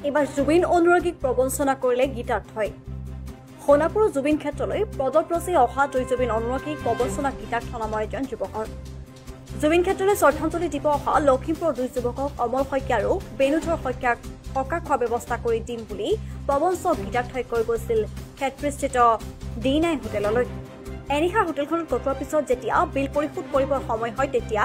এবাৰ জুবিন অনুৰাগীক প্ৰবঞ্চনা কৰিলে গীতাৰ্থই। সোণাপুৰ জুবিন ক্ষেত্ৰলৈ পদব্ৰজে অহা 2 জুবিন অনুৰাগীক প্ৰবঞ্চনা গীতাৰ্থ নামৰ এজন যুৱকৰ। জুবিন ক্ষেত্ৰলৈ শ্ৰদ্ধাঞ্জলি দিব অহা লখিমপুৰৰ 2 যুৱকক অমল শইকীয়া আৰু বেণুধৰ শইকীয়াক থকা খোৱা ব্যৱস্থা কৰি দিম বুলি প্ৰবঞ্চক গীতাৰ্থই কৈ গৈছিল ক্ষেত্ৰস্থিত D9 হোটেললৈ। এনিশা হোটেলখনত কটোৱাৰ পিছত যেতিয়া বিল পৰিশোধ কৰিবৰ সময় হয় তেতিয়া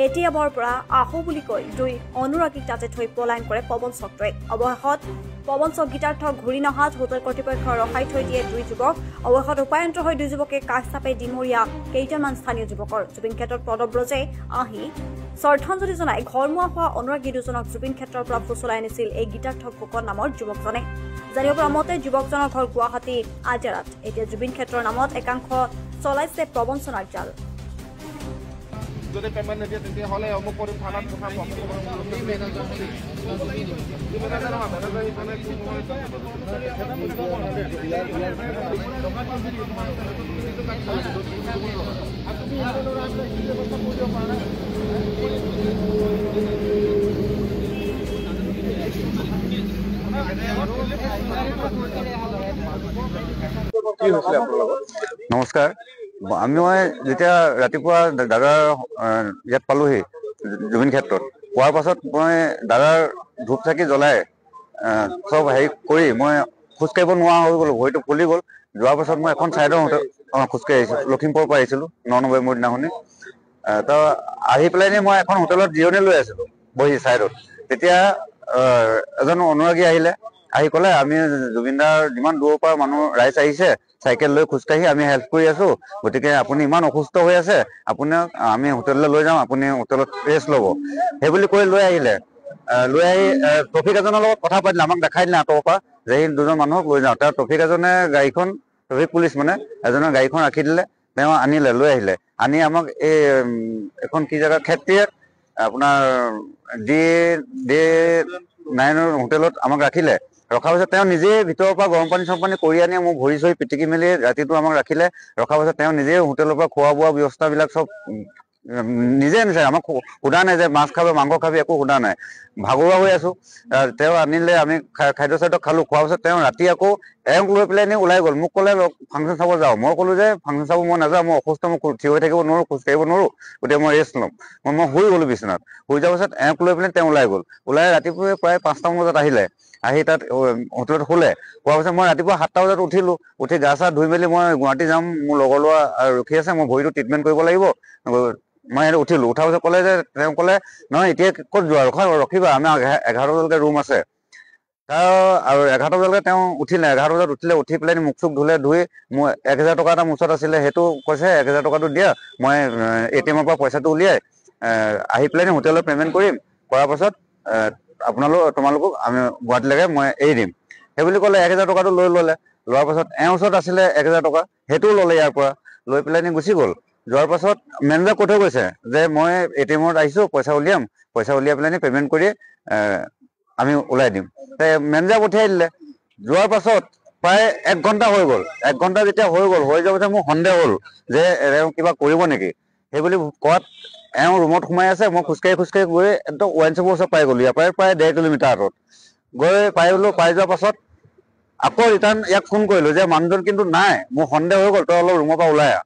এটিএমৰ পৰা আহো বুলি কৈ 2 অনুৰাগীক তাতে থৈ পলায়ন কৰে প্ৰবঞ্চকটোৱে। অৱশেষত প্ৰবঞ্চক গীতাৰ্থক ঘূৰি নহাত হোটেল কৰ্তৃপক্ষই ৰখাই থৈ দিয়ে 2 যুৱক। অৱশেষত উপায়ন্তৰ হৈ 2 যুৱকে কাষ চাপে ডিমৰীয়া কেইটামান স্থানীয় যুৱকৰ। জুবিন ক্ষেত্ৰত পদব্ৰজে আহি শ্ৰদ্ধাঞ্জলি জনাই ঘৰমুৱা হোৱা অনুৰাগী 2জনক জুবিন ক্ষেত্ৰৰ পৰা ফুচলাই আনিছিল এই গীতাৰ্থ ফুকন নামৰ যুৱকজনে। জানিব পৰা মতে যুৱকজনৰ ঘৰ গুৱাহাটী আজাৰাত। এতিয়া জুবিন ক্ষেত্ৰৰ নামত একাংশ চলাইছে প্ৰবঞ্চনাৰ জাল। যদি পেমেন্ট নিদিয়ে তেতিয়াহ'লে অমুক কৰিম থানাত পঠাম নমস্কাৰ। আমি যেতিয়া ৰাতিপুৱা দাদাৰ ইয়াত পালোহি জুবিন ক্ষেত্ৰত পোৱাৰ পাছত মই দাদাৰ ধূপ চাকি জ্বলাই চব হেৰি কৰি মই খোজকাঢ়িব নোৱাৰা হৈ গ'লো, ভৰিটো ফুলি গ'ল। যোৱাৰ পাছত মই এখন ছাইডৰ খোজকাঢ়ি আহিছিলোঁ, লখিমপুৰৰ পৰা আহিছিলোঁ 9 নৱেম্বৰ দিনাখনি। তো আহি পেলাই মই এখন হোটেলত জিৰণি লৈ আছিলোঁ বহি ছাইডত। তেতিয়া এজন অনুৰাগী আহিলে, আহি ক'লে আমি জুবিনদাৰ যিমান দূৰৰ পৰা মানুহ ৰাইজ আহিছে চাইকেল লৈ খোজকাঢ়ি আমি হেল্প কৰি আছো, গতিকে আপুনি ইমান অসুস্থ হৈ আছে, আপোনাক আমি হোটেললৈ লৈ যাওঁ, আপুনি হোটেলত ৰেষ্ট ল'ব, সেইবুলি কৈ লৈ আহিলে। লৈ আহি ট্ৰেফিক এজনৰ লগত কথা পাতিলে, আমাক দেখাই দিলে আঁতৰৰ পৰা যে এই 2জন মানুহক লৈ যাওঁ। তেওঁ ট্ৰেফিক এজনে গাড়ীখন, ট্ৰেফিক পুলিচ মানে এজনৰ গাড়ীখন ৰাখি দিলে, তেওঁ আনিলে, লৈ আহিলে। আনি আমাক এই এখন কি জেগা ক্ষেত্ৰীত আপোনাৰ D9 হোটেলত আমাক ৰাখিলে। ৰখাৰ পিছত তেওঁ নিজে ভিতৰৰ পৰা গৰম পানী চৰম পানী কৰি আনি মোক ভৰি চৰি পিটিকি মেলি ৰাতিটো আমাক ৰাখিলে। ৰখাৰ পিছত তেওঁ নিজে হোটেলৰ পৰা খোৱা বোৱা ব্যৱস্থাবিলাক চব নিজে আনিছে, আমাক সোধা নাই যে মাছ খাবি মাংস খাবি, একো সোধা নাই। ভাগৰুৱা হৈ আছো, তেওঁ আনিলে, আমি খাদ্য চাদ্য খালো। খোৱাৰ পিছত তেওঁ ৰাতি আকৌ এওঁক লৈ পেলাই ওলাই গ'ল। মোক ক'লে ফাংচন চাব যাওঁ। মই ক'লো যে ফাংচন চাব মই নাযাওঁ, মই অসুস্থ, মই থিয় হৈ থাকিব নোৱাৰো, খোজ কাঢ়িব নোৱাৰো, গতিকে মই ৰেষ্ট ল'ম। মই শুই গ'লো বিচনাত। শুই যোৱাৰ পিছত এওঁক লৈ পেলাই তেওঁ ওলাই গ'ল। ওলাই ৰাতিপুৱা প্ৰায় 5টামান বজাত আহিলে, আহি তাত হোটেলত শুলে। খোৱাৰ পিছত মই ৰাতিপুৱা 7টা বজাত উঠিলো, উঠি গা চা ধুই মেলি মই গুৱাহাটী যাম, মোৰ লগৰ ল'ৰা ৰখি আছে, মই ভৰিটো ট্ৰিটমেণ্ট কৰিব লাগিব। মই উঠিলো, উঠাৰ পিছত ক'লে যে, তেওঁ ক'লে নহয় এতিয়া ক'ত যোৱা, ৰখিবা, আমাৰ 11টা বজালৈকে ৰুম আছে। আৰু 11টা বজালৈকে তেওঁ উঠিলে। 11টা বজাত উঠি পেলাই মুখ চুখ ধুলে, ধুই মোৰ 1000 টকা এটা মুচত আছিলে, সেইটো কৈছে 1000 টকাটো দিয়া, মই ATM-ৰ পৰা পইচাটো উলিয়াই আহি পেলাই হোটেলত পে'মেণ্ট কৰিম, কৰাৰ পাছত তোমালোকক আমি গুৱাহাটীলৈকে মই এৰি দিম, সেইবুলি ক'লে। 1000 টকাটো লৈ ল'লে। লোৱাৰ পাছত এওঁৰ ওচৰত আছিলে 1000 টকা, সেইটোও ল'লে ইয়াৰ পৰা, লৈ পেলাই গুচি গ'ল। যোৱাৰ পাছত মেনেজাৰ কৈ থৈ গৈছে যে মই ATM-ত আহিছোঁ, পইচা উলিয়াম, পইচা উলিয়াই পেলাই পে'মেণ্ট কৰি আমি ওলাই দিম। মেনেজাৰ পঠিয়াই দিলে। যোৱাৰ পাছত প্ৰায় 1 ঘণ্টা হৈ গ'ল। 1 ঘণ্টা যেতিয়া হৈ যোৱাৰ পাছত মোৰ সন্দেহ হ'ল যে এওঁ কিবা কৰিব নেকি, সেইবুলি কোৱাত এওঁ ৰুমত সোমাই আছে। মই খোজকাঢ়ি গৈ একদম ৱাইন শ্বপৰ ওচৰত পাই গ'লো, ইয়াৰ পৰা প্ৰায় 1.5 কিলোমিটাৰ আঁতৰত গৈ পাই গ'লো। পাই যোৱাৰ পাছত আকৌ ৰিটাৰ্ণ ইয়াক ফোন কৰিলো যে মানুহজন কিন্তু নাই, মোৰ সন্দেহ হৈ গ'ল, তই অলপ ৰুমৰ পৰা ওলাই আহ।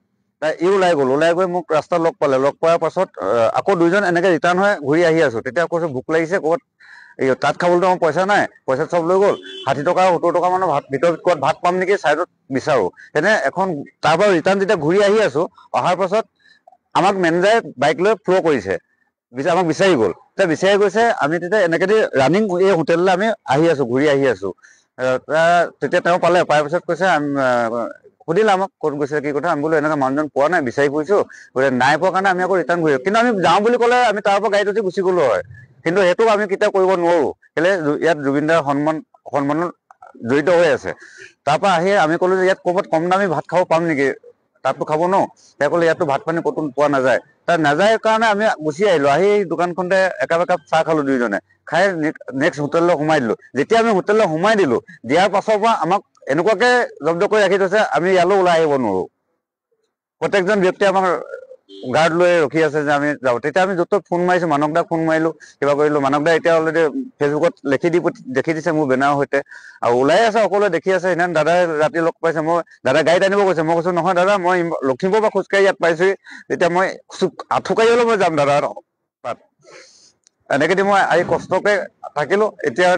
ই ওলাই গ'ল। ওলাই গৈ মোক ৰাস্তাত লগ পালে। লগ পোৱাৰ পাছত আকৌ 2জন এনেকে ৰিটাৰ্ণ হৈ ঘূৰি আহি আছো। তেতিয়া কৈছো ভোক লাগিছে, ক'ৰবাত তাত খাবলৈতো আমার পইচা নাই, পইচা সব লৈ গ'ল। 60 টকা 70 টকা মানৰ ভিতৰত ক'ৰবাত ভাত পাম নেকি চাইডত বিচাৰো। তেনে এখন তাৰ পৰা ৰিটাৰ্ণ যেতিয়া ঘূৰি আহি আছো, অহাৰ পাছত আমাক মেনেজাৰে বাইক লৈ ফ্ল' কৰিছে, আমাক বিচাৰি গ'ল। বিচাৰি গৈছে, আমি তেতিয়া এনেকে ৰানিং এই হোটেললৈ আমি আহি আছো, ঘূৰি আহি আছো। তেতিয়া তেওঁ পালে, পাই পিছত কৈছে, সুধিলে আমাক ক'ত গৈছে কি কথা। আমি বোলো এনেকৈ মানুহজন পোৱা নাই, বিচাৰি ফুৰিছো, নাই পোৱা কাৰণে আমি আকৌ ৰিটাৰ্ণ ঘূৰি। কিন্তু আমি যাওঁ বুলি ক'লে আমি তাৰ পৰা গাড়ীত উঠি গুচি গ'লো হয়, কিন্তু সেইটো আমি কেতিয়াও কৰিব নোৱাৰো। কেলে ইয়াত জুবিনদাৰ সন্মানত জড়িত হৈ আছে। তাৰ পৰা আহি আমি ক'লো যে ইয়াত ক'ৰবাত কম দামী ভাত খাব পাম নেকি, তাততো খাব ন। তেওঁ ক'লে ইয়াততো ভাত পানী ক'তো পোৱা নাযায়। তাত নাযায় কাৰণে আমি গুচি আহিলো। আহি দোকানখনতে একাপ চাহ খালো 2জনে, খাই নেক্সট হোটেললৈ সোমাই দিলো। যেতিয়া আমি হোটেললৈ সোমাই দিলো, দিয়াৰ পাছৰ পৰা আমাক এনেকুৱাকে জব্দ কৰি ৰাখি থৈছে, আমি ইয়ালৈ ওলাই আহিব নোৱাৰো। প্ৰত্যেকজন ব্যক্তিয়ে আমাক গাৰ্ড লৈ ৰখি আছে যে আমি যাওঁ। তেতিয়া আমি য'ত ফোন মাৰিছো, মানক দাক ফোন মাৰিলো, কিবা কৰিলো। মানক দা এতিয়া অলৰেডি ফেচবুকত দেখি দিছে মোৰ বেনাৰৰ সৈতে, আৰু ওলাই আছে সকলোৱে দেখি আছে। সেইদিনা দাদাই ৰাতি লগ পাইছে, মই দাদা গাড়ীত আনিব কৈছে, মই কৈছো নহয় দাদা, মই লখিমপুৰৰ পৰা খোজকাঢ়ি ইয়াত পাইছোহি, তেতিয়া মই আঁঠুকাঢ়ি হলেও মই যাম দাদা তাত। এনেকে দি মই আহি কষ্টকে থাকিলো। এতিয়া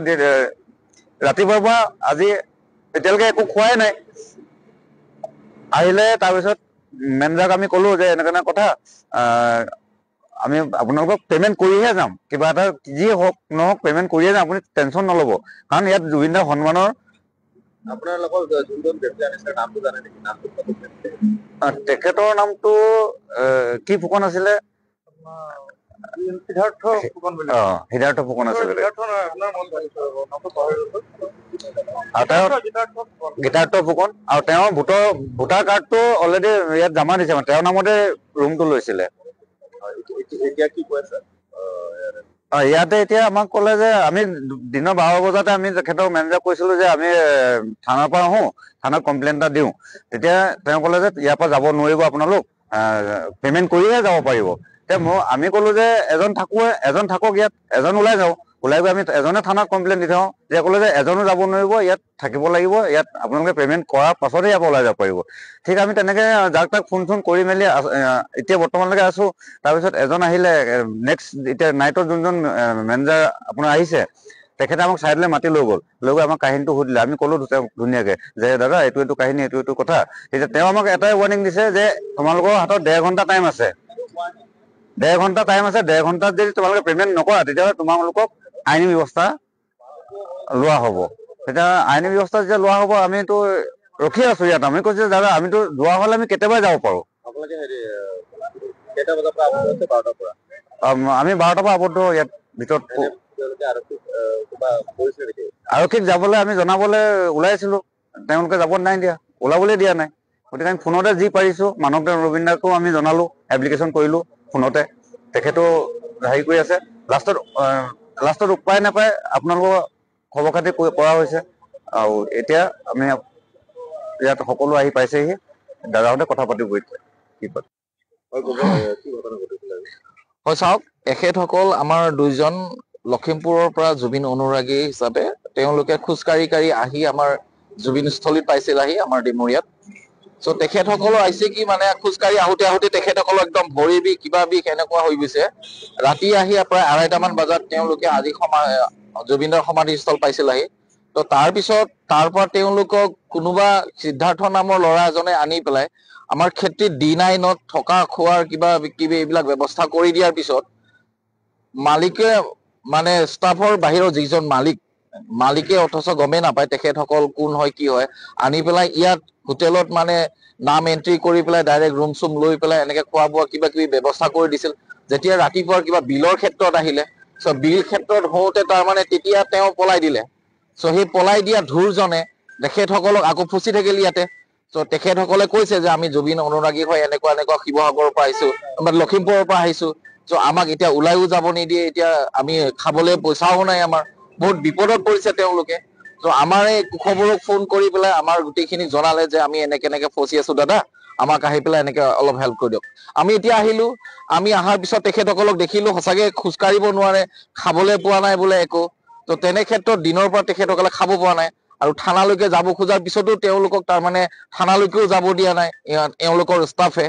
ৰাতিপুৱাৰ পৰা আজি এতিয়ালৈকে একো খোৱাই নাই। আহিলে তাৰপিছত মেনেজাৰক আমি কলো যে এনেকুৱা কথা, আমি আপোনালোকক পেমেণ্ট কৰিহে যাম, কিবা এটা যি হওক নহওক পেমেণ্ট কৰিহে যাম, আপুনি টেনশ্যন নল'ব। কাৰণ ইয়াত জুবিন দাৰ সন্মানৰ তেখেতৰ নামটো কি ফুকন আছিলে, সিদ্ধাৰ্থ ফুকন আছিলে। গীতাৰ্থ ফুকন, আৰু তেওঁ ভোটাৰ কাৰ্ডটো অলৰেডি ইয়াত জমা দিছে, মানে তেওঁৰ নামতে ৰুমটো লৈছিলে। ইয়াতে এতিয়া আমাক ক'লে যে আমি দিনৰ 12 বজাতে আমি তেখেতৰ মেনেজাৰক কৈছিলো যে আমি থানাৰ পৰা আহো, থানাত কমপ্লেইন এটা দিওঁ। তেতিয়া তেওঁ ক'লে যে ইয়াৰ পৰা যাব নোৱাৰিব, আপোনালোক পেমেণ্ট কৰিহে যাব পাৰিব। আমি ক'লো যে এজন থাকক ইয়াত, এজন ওলাই যাওঁ। ওলাই গৈ আমি এজনে থানাত কমপ্লেইন দি থওঁ। যে ক'লে যে এজনো যাব নোৱাৰিব, ইয়াত থাকিব লাগিব, ইয়াত আপোনালোকে পেমেণ্ট কৰাৰ পাছতহে ইয়াৰ পৰা ওলাই যাব পাৰিব। ঠিক আমি তেনেকে যাক তাক ফোন কৰি মেলি এতিয়া বৰ্তমানলৈকে আছো। তাৰপিছত এজন আহিলে, নেক্সট এতিয়া নাইটৰ যোনজন মেনেজাৰ আপোনাৰ আহিছে, তেখেতে আমাক চাইডলৈ মাতি লৈ গ'ল। লৈ গৈ আমাক কাহিনীটো সুধিলে। আমি ক'লো ধুনীয়াকে যে দাদা এইটো কাহিনী, এইটো কথা। তেতিয়া তেওঁ আমাক এটাই ৱাৰ্নিং দিছে যে তোমালোকৰ হাতত 1.5 ঘণ্টা টাইম আছে। 1.5 ঘণ্টা টাইম আছে, 1.5 ঘণ্টাত যদি তোমালোকে পেমেণ্ট নকৰা, তেতিয়াহ'লে তোমালোকক আইনী ব্যৱস্থা লোৱা হ'ব। তেতিয়া আইনী ব্যৱস্থা যেতিয়া লোৱা হ'ব, আমিতো ৰখি আছো ইয়াত। আমি কৈছো দাদা আমিতো যোৱা হ'লে আমি কেতিয়াবাই যাব পাৰো। আমি 12টাৰ পৰা আবদ্ধ ইয়াত ভিতৰত। আৰক্ষীক যাবলৈ আমি জনাবলৈ ওলাইছিলো, তেওঁলোকে যাব নাই দিয়া, ওলাবলৈ দিয়া নাই। গতিকে আমি ফোনতে যি পাৰিছো, মানৱ ৰবীন দাকো আমি জনালো, এপ্লিকেশ্যন কৰিলো ফোনতে। তেখেতো হেৰি কৰি আছে। লাষ্টত উপায় নাপায় আপোনালোকৰ খবৰ খাতি কৰা হৈছে। আৰু এতিয়া আমি ইয়াত সকলো আহি পাইছেহি, দাদাহঁতে কথা পাতিব এতিয়া কি পাতে। হয় চাওক, এখেতসকল আমাৰ 2জন লখিমপুৰৰ পৰা জুবিন অনুৰাগী হিচাপে তেওঁলোকে খোজকাঢ়ি আহি আমাৰ জুবিন স্থলীত পাইছিলহি, আমাৰ ডিমৰীয়াত। চ' তেখেতসকলৰ আহিছে কি মানে খোজকাঢ়ি আহোঁতে তেখেতসকলৰ একদম ভৰি বিষ, কিবা বিষ এনেকুৱা হৈ গৈছে। ৰাতি আহি প্ৰায় 2:30মান বজাত তেওঁলোকে আজি জুবিনৰ সমাধিস্থল পাইছিলহি। তো তাৰপিছত তাৰ পৰা তেওঁলোকক কোনোবা সিদ্ধাৰ্থ নামৰ ল'ৰা এজনে আনি পেলাই আমাৰ ক্ষেত্ৰীত D9ত থকা খোৱাৰ কিবা এইবিলাক ব্যৱস্থা কৰি দিয়াৰ পিছত মালিকে মানে ষ্টাফৰ বাহিৰৰ যিজন মালিকে অথচ গমেই নাপায় তেখেতসকল কোন হয় কি হয়, আনি পেলাই ইয়াত হোটেলত মানে নাম এন্ট্ৰি কৰি পেলাই ডাইৰেক্ট ৰুম চুম লৈ পেলাই এনেকে খোৱা বোৱা কিবা কিবি ব্যৱস্থা কৰি দিছিল। যেতিয়া ৰাতিপুৱাৰ কিবা বিলৰ ক্ষেত্ৰত আহিলে, চ' বিল ক্ষেত্ৰত হওঁতে তাৰমানে তেতিয়া তেওঁ পলাই দিলে। চ' সেই পলাই দিয়া ধুৰজনে তেখেতসকলক আকৌ ফুচি থাকিল ইয়াতে। চ' তেখেতসকলে কৈছে যে আমি জুবিন অনুৰাগী হয় এনেকুৱা শিৱসাগৰৰ পৰা আহিছো, লখিমপুৰৰ পৰা আহিছো। চ' আমাক এতিয়া ওলাইও যাব নিদিয়ে, এতিয়া আমি খাবলৈ পইচাও নাই, আমাৰ বহুত বিপদত পৰিছে তেওঁলোকে। ত' আমাৰ এই খবৰক ফোন কৰি পেলাই আমাৰ গোটেইখিনি জনালে যে আমি এনেকে ফচি আছো দাদা, আমাক আহি পেলাই এনেকে অলপ হেল্প কৰি দিয়ক। আমি এতিয়া আহিলো, আমি অহাৰ পিছত তেখেতসকলক দেখিলো সঁচাকে খোজকাঢ়িব নোৱাৰে, খাবলৈ পোৱা নাই বোলে একো। ত' তেনে ক্ষেত্ৰত দিনৰ পৰা তেখেতসকলে খাব পৰা নাই, আৰু থানালৈকে যাব খোজাৰ পিছতো তেওঁলোকক তাৰমানে থানালৈকেও যাব দিয়া নাই এওঁলোকৰ ষ্টাফে।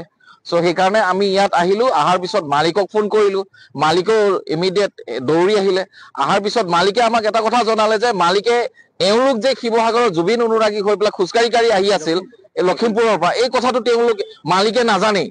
চ' সেইকাৰণে আমি ইয়াত আহিলো, অহাৰ পিছত মালিকক ফোন কৰিলো, মালিকেও ইমিডিয়েট দৌৰি আহিলে। অহাৰ পিছত মালিকে আমাক এটা কথা জনালে যে মালিকে এওঁলোক যে শিৱসাগৰৰ জুবিন অনুৰাগী হৈ পেলাই খোজকাঢ়ি আহি আছিল লখিমপুৰৰ পৰা, এই কথাটো মালিকে নাজানেই।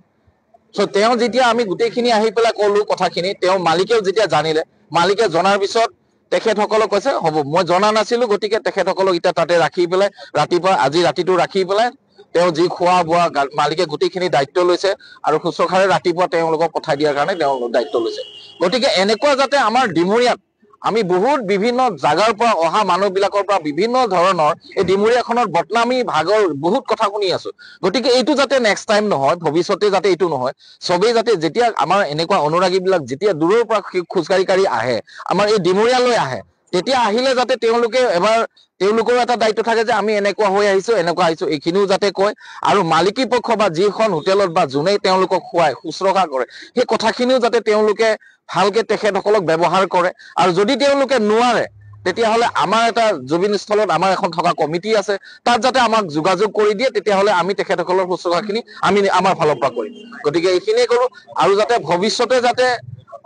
চ' তেওঁ যেতিয়া আমি গোটেইখিনি আহি পেলাই কলো কথাখিনি, তেওঁ মালিকেও যেতিয়া জানিলে, মালিকে জনাৰ পিছত তেখেতসকলক কৈছে হ'ব মই জনা নাছিলো, গতিকে তেখেতসকলক এতিয়া তাতে ৰাখি পেলাই ৰাতিপুৱা আজি ৰাতিটো ৰাখি পেলাই তেওঁ যি খোৱা বোৱা মালিকে গোটেইখিনি দায়িত্ব লৈছে, আৰু শুশ্ৰূষাৰে ৰাতিপুৱা তেওঁলোকক পঠাই দিয়াৰ কাৰণে তেওঁ দায়িত্ব লৈছে। গতিকে এনেকুৱা যাতে আমাৰ ডিমৰীয়াত আমি বহুত বিভিন্ন জাগাৰ পৰা অহা মানুহবিলাকৰ পৰা বিভিন্ন ধৰণৰ এই ডিমৰীয়াখনৰ বদনামী ভাগৰ বহুত কথা শুনি আছো। গতিকে এইটো যাতে নেক্সট টাইম নহয়, ভৱিষ্যতে যাতে এইটো নহয়। চবেই যাতে যেতিয়া আমাৰ এনেকুৱা অনুৰাগীবিলাক যেতিয়া দূৰৰ পৰা খোজকাঢ়ি আহে, আমাৰ এই ডিমৰীয়ালৈ আহে, তেতিয়া আহিলে যাতে তেওঁলোকে এবাৰ তেওঁলোকৰ এটা দায়িত্ব থাকে যে আমি এনেকুৱা হৈ আহিছো এনেকুৱা আহিছো এইখিনিও যাতে কয় আৰু মালিকী পক্ষ বা যিখন হোটেলত বা যোনেই তেওঁলোকক খুৱায় শুশ্ৰূষা কৰে সেই কথাখিনিও যাতে তেওঁলোকে ভালকে তেখেতসকলক ব্যৱহাৰ কৰে আৰু যদি তেওঁলোকে নোৱাৰে তেতিয়াহ'লে আমাৰ এটা জুবিন স্থলত আমাৰ এখন থকা কমিটি আছে তাত যাতে আমাক যোগাযোগ কৰি দিয়ে তেতিয়াহ'লে আমি তেখেতসকলৰ শুশ্ৰূষাখিনি আমি আমাৰ ফালৰ পৰা কৰিম গতিকে এইখিনিয়ে কৰোঁ আৰু যাতে ভৱিষ্যতে যাতে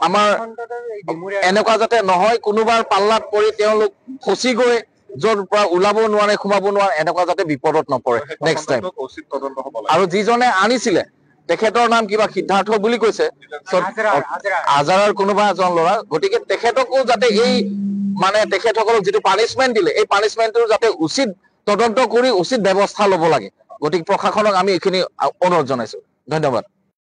আমাৰ এনেকুৱা যাতে নহয় কোনোবাৰ পাল্লাত পৰি তেওঁলোক ফচি গৈ য'ৰ পৰা ওলাব নোৱাৰে সোমাব নোৱাৰে এনেকুৱা যাতে বিপদত নপৰে নেক্সট টাইম আৰু যিজনে আনিছিলে তেখেতৰ নাম কিবা সিদ্ধাৰ্থ বুলি কৈছে আজাৰাৰ কোনোবা এজন ল'ৰা গতিকে তেখেতকো যাতে এই মানে তেখেতসকলক যিটো পানিচমেন্ট দিলে এই পানিচমেন্টটো যাতে উচিত তদন্ত কৰি উচিত ব্যৱস্থা ল'ব লাগে গতিকে প্ৰশাসনক আমি এইখিনি অনুৰোধ জনাইছো ধন্যবাদ